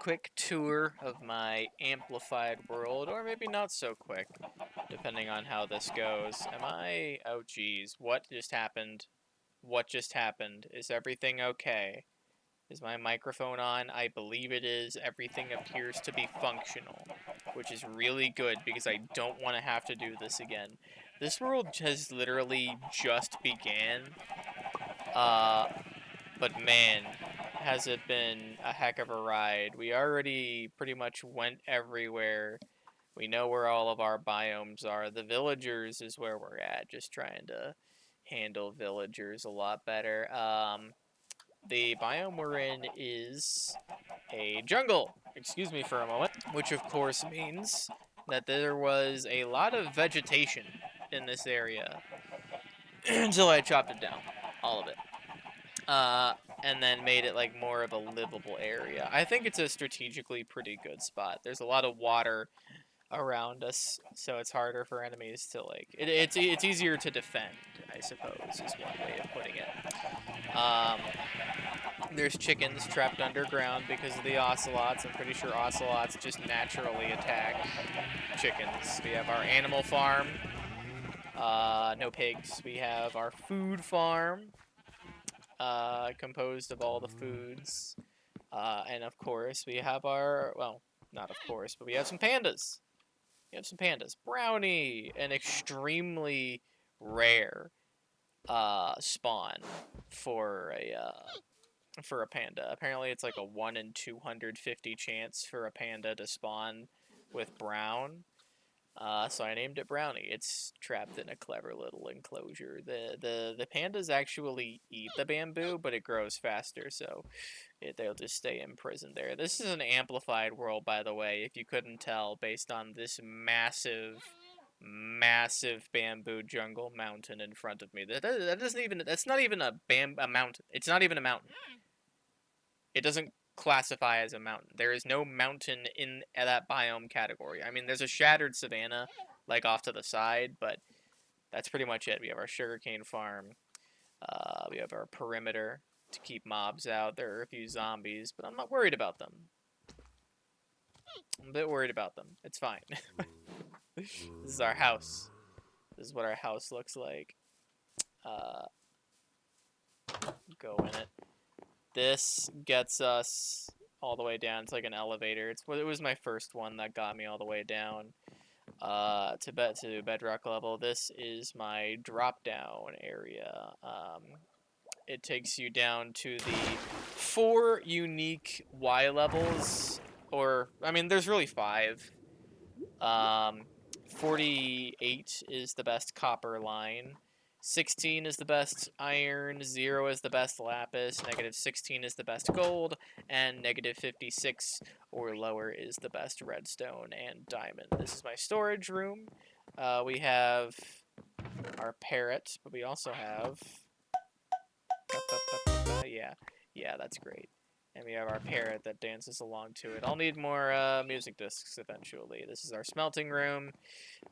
quick tour of my amplified world, or maybe not so quick, depending on how this goes. Oh geez, what just happened? What just happened? Is everything okay? Is my microphone on? I believe it is. Everything appears to be functional, which is really good because I don't want to have to do this again. This world has literally just began. Uh, but man, has it been a heck of a ride. We already pretty much went everywhere. We know where all of our biomes are. The villagers is where we're at, just trying to handle villagers a lot better. The biome we're in is a jungle. Excuse me for a moment. Which of course means that there was a lot of vegetation in this area until I chopped it down. All of it. Uh, and then made it like more of a livable area. I think it's a strategically pretty good spot. There's a lot of water around us, so it's harder for enemies to like. It's easier to defend, I suppose, is one way of putting it. There's chickens trapped underground because of the ocelots. I'm pretty sure ocelots just naturally attack chickens. We have our animal farm. No pigs. We have our food farm, composed of all the foods. And of course, we have our, well, not of course, but we have some pandas. We have some pandas. Brownie, an extremely rare spawn for a panda. Apparently, it's like a 1 in 250 chance for a panda to spawn with brown. So I named it Brownie. It's trapped in a clever little enclosure. The pandas actually eat the bamboo, but it grows faster, so they'll just stay imprisoned there. This is an amplified world, by the way, if you couldn't tell, based on this massive bamboo jungle mountain in front of me. That doesn't even. That's not even a mountain. It's not even a mountain. It doesn't classify as a mountain. There is no mountain in that biome category. I mean, there's a shattered savanna, like off to the side, but that's pretty much it. We have our sugarcane farm. We have our perimeter to keep mobs out. There are a few zombies, but I'm not worried about them. I'm a bit worried about them. It's fine. This is our house. This is what our house looks like. Uh, go in it. This gets us all the way down. It's like an elevator. It was my first one that got me all the way down to bedrock level. This is my drop down area. It takes you down to the 4 unique Y levels, or I mean, there's really 5. 48 is the best copper line. 16 is the best iron, 0 is the best lapis, -16 is the best gold, and -56 or lower is the best redstone and diamond. This is my storage room. We have our parrot, but we also have... Yeah, that's great. And we have our parrot that dances along to it. I'll need more music discs eventually. This is our smelting room.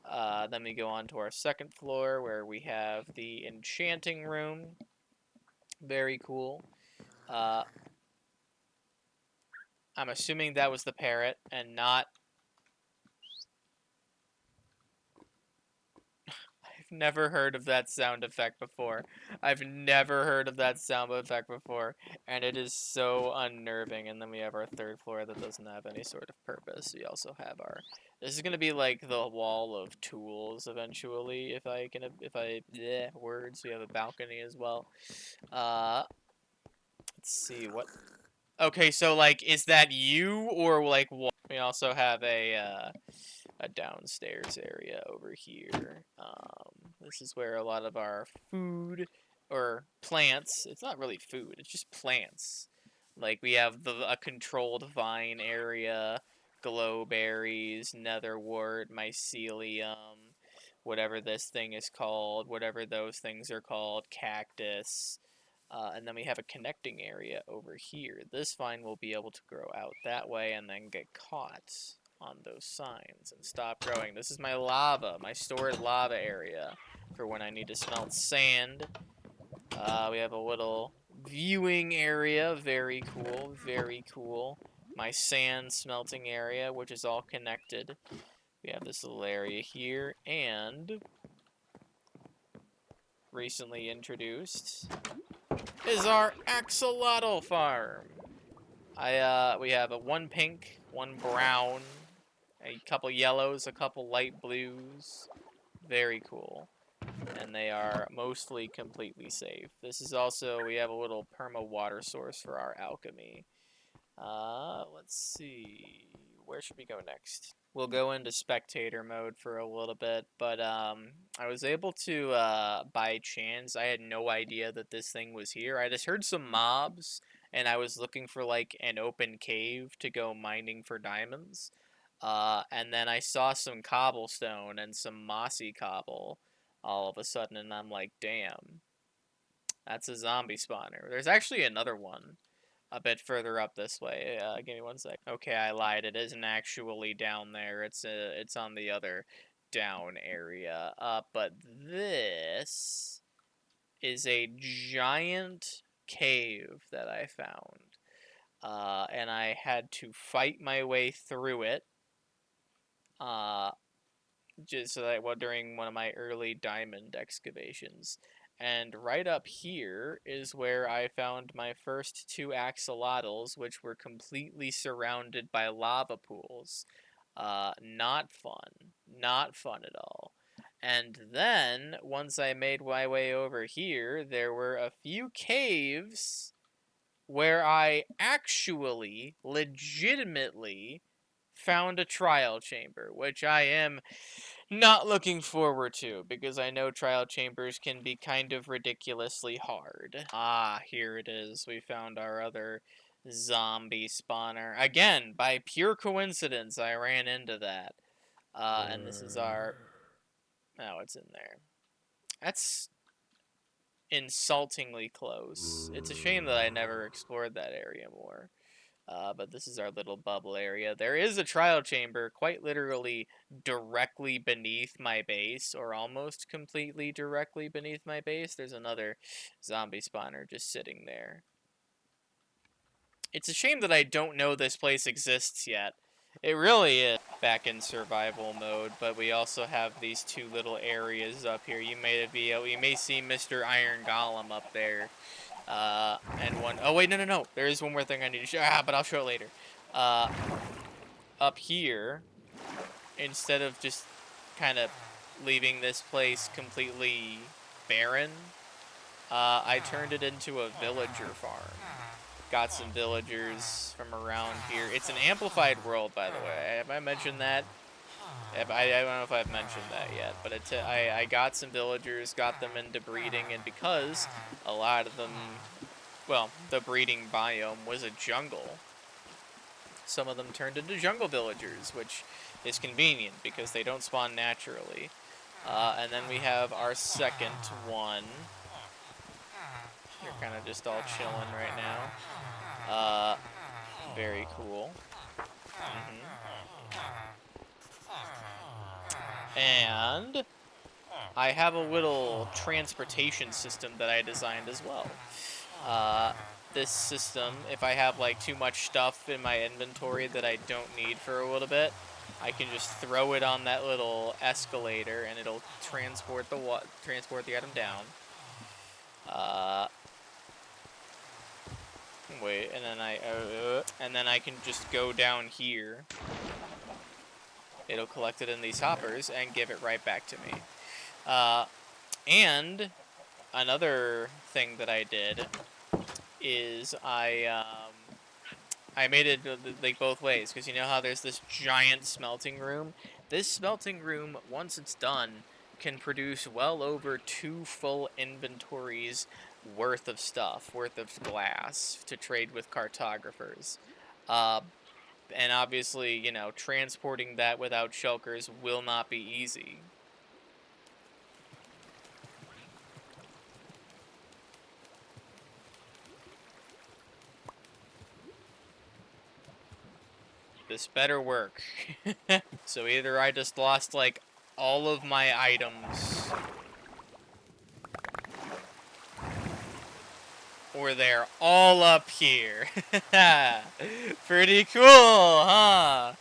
Then we go on to our second floor where we have the enchanting room. Very cool. I'm assuming that was the parrot and not... I've never heard of that sound effect before. I've never heard of that sound effect before, and it is so unnerving. And then we have our third floor that doesn't have any sort of purpose. We also have our... This is gonna be like the wall of tools eventually, words. We have a balcony as well. Let's see what... Okay, so like, is that you or like what? We also have a downstairs area over here. This is where a lot of our food or plants. It's not really food. It's just plants. Like we have a controlled vine area, glowberries, netherwort, mycelium, whatever this thing is called, whatever those things are called, cactus. And then we have a connecting area over here. This vine will be able to grow out that way and then get caught on those signs and stop growing. This is my lava, my stored lava area for when I need to smelt sand. We have a little viewing area. Very cool, very cool. my sand smelting area, which is all connected. We have this little area here, and recently introduced is our axolotl farm. We have one pink, one brown, a couple yellows, a couple light blues. Very cool. And they are mostly completely safe. This is also, we have a little perma water source for our alchemy. Let's see. Where should we go next? We'll go into spectator mode for a little bit, but I was able to, by chance, I had no idea that this thing was here. I just heard some mobs, and I was looking for, like, an open cave to go mining for diamonds. And then I saw some cobblestone and some mossy cobble all of a sudden, and I'm like, damn, that's a zombie spawner. There's actually another one a bit further up this way. Give me one sec. Okay, I lied. It isn't actually down there. It's on the other down area. But this is a giant cave that I found. And I had to fight my way through it. Just so that during one of my early diamond excavations. And right up here is where I found my first two axolotls, which were completely surrounded by lava pools. Not fun. Not fun at all. And then, once I made my way over here, there were a few caves where I actually, legitimately, found a trial chamber, which I am not looking forward to, because I know trial chambers can be kind of ridiculously hard. Ah, here it is. We found our other zombie spawner. Again, by pure coincidence, I ran into that. And this is our... Oh, it's in there. That's insultingly close. It's a shame that I never explored that area more. But this is our little bubble area. There is a trial chamber quite literally directly beneath my base, or almost completely directly beneath my base. There's another zombie spawner just sitting there. It's a shame that I don't know this place exists yet. It really is. Back in survival mode, but we also have these two little areas up here. You may see Mr. Iron Golem up there. And one, oh wait, no. There is one more thing I need to show, but I'll show it later. Up here, instead of just kind of leaving this place completely barren, I turned it into a villager farm. Got some villagers from around here. It's an amplified world, by the way. Have I mentioned that? I don't know if I've mentioned that yet, but I got some villagers, got them into breeding, and because a lot of them, well, the breeding biome was a jungle, some of them turned into jungle villagers, which is convenient because they don't spawn naturally. And then we have our second one. They're kind of just all chilling right now. Very cool. And I have a little transportation system that I designed as well. This system, if I have like too much stuff in my inventory that I don't need for a little bit, I can just throw it on that little escalator and it'll transport the item down. Wait, and then I can just go down here. It'll collect it in these hoppers and give it right back to me. And another thing that I did is I made it like both ways, because you know how there's this giant smelting room? This smelting room, once it's done, can produce well over 2 full inventories worth of stuff, worth of glass, to trade with cartographers. And obviously, you know, transporting that without shulkers will not be easy. This better work. So either I just lost, like, all of my items. or they're all up here. Pretty cool, huh?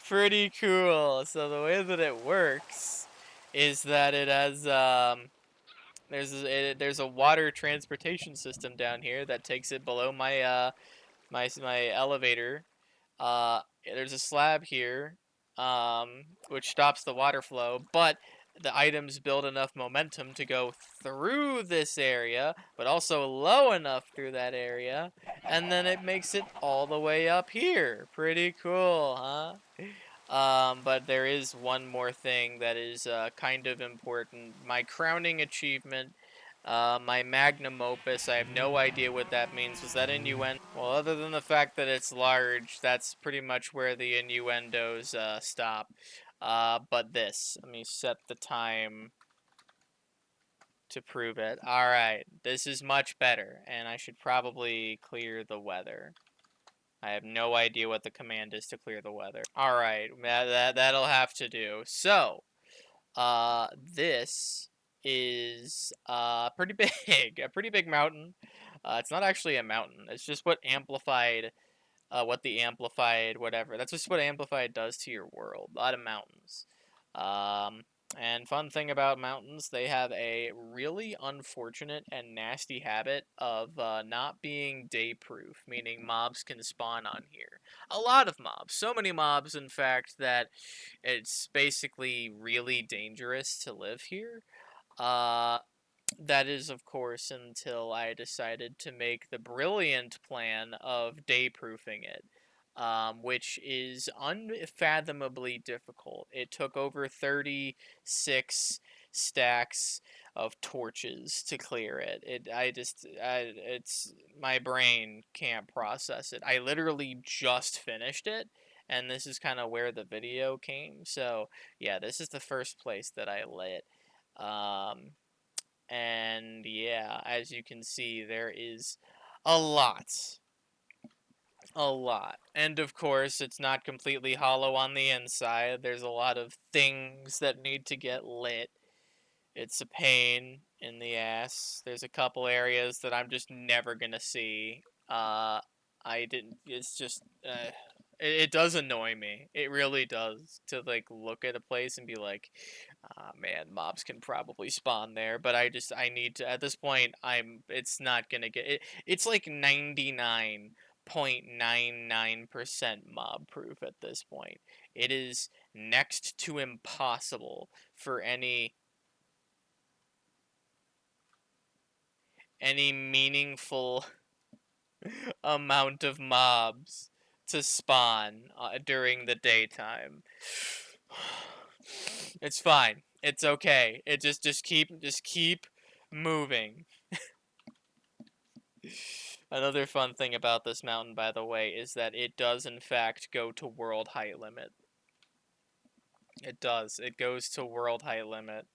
Pretty cool. So the way that it works is that it has there's a water transportation system down here that takes it below my elevator. There's a slab here, which stops the water flow, but the items build enough momentum to go through this area, but also low enough through that area, and then it makes it all the way up here. Pretty cool, huh? But there is one more thing that is kind of important. My crowning achievement, my magnum opus, I have no idea what that means. Was that innuendo? Well, other than the fact that it's large, that's pretty much where the innuendos stop. But this, let me set the time to prove it. Alright, this is much better, and I should probably clear the weather. I have no idea what the command is to clear the weather. Alright, that'll have to do. So, this is pretty big, a pretty big mountain. It's not actually a mountain. It's just what the amplified whatever. That's just what amplified does to your world. A lot of mountains. Um, and fun thing about mountains, they have a really unfortunate and nasty habit of not being day proof, meaning mobs can spawn on here. A lot of mobs. So many mobs, in fact, that it's basically really dangerous to live here. Uh, that is, of course, until I decided to make the brilliant plan of day-proofing it, which is unfathomably difficult. It took over 36 stacks of torches to clear it. It's my brain can't process it. I literally just finished it, and this is kind of where the video came. So yeah, this is the first place that I lit. Um, and yeah, as you can see, there is a lot. A lot. And of course, it's not completely hollow on the inside. There's a lot of things that need to get lit. It's a pain in the ass. There's a couple areas that I'm just never gonna see. I didn't. It's just. It does annoy me. It really does to like look at a place and be like, ah, man, mobs can probably spawn there. But I need to. At this point, It's not gonna get it. It's like 99.99% mob proof at this point. It is next to impossible for any meaningful amount of mobs to spawn during the daytime. It's fine. It's okay. It just keep moving. Another fun thing about this mountain, by the way, is that it does in fact go to world height limit. It does. It goes to world height limit.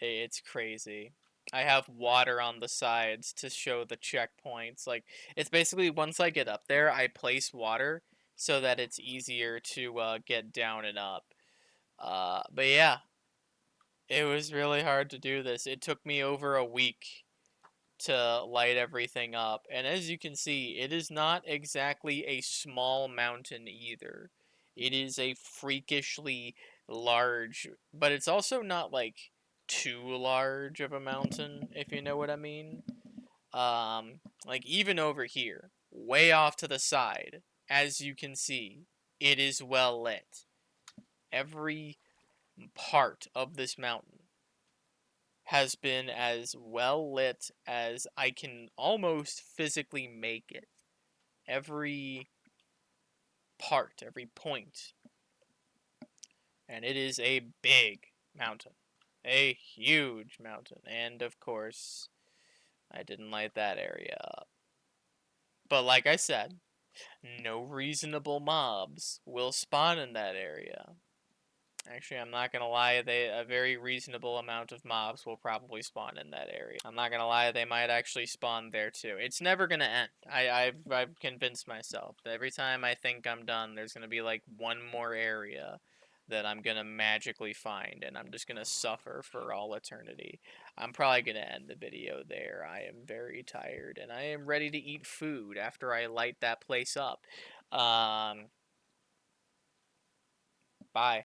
It's crazy. I have water on the sides to show the checkpoints. Like, it's basically once I get up there, I place water so that it's easier to get down and up. But yeah, it was really hard to do this. It took me over a week to light everything up. And as you can see, it is not exactly a small mountain either. It is a freakishly large, but it's also not like too large of a mountain, if you know what I mean. Like even over here, way off to the side, as you can see, it is well lit. Every part of this mountain has been as well lit as I can almost physically make it. Every part, every point. And it is a big mountain. A huge mountain. And of course, I didn't light that area up. But like I said, no reasonable mobs will spawn in that area. Actually, I'm not gonna lie, a very reasonable amount of mobs will probably spawn in that area. I'm not gonna lie, they might actually spawn there too. It's never gonna end. I've convinced myself. Every time I think I'm done, there's gonna be like one more area. that I'm gonna magically find, and I'm just gonna suffer for all eternity. I'm probably gonna end the video there. I am very tired, and I am ready to eat food after I light that place up. Um, Bye.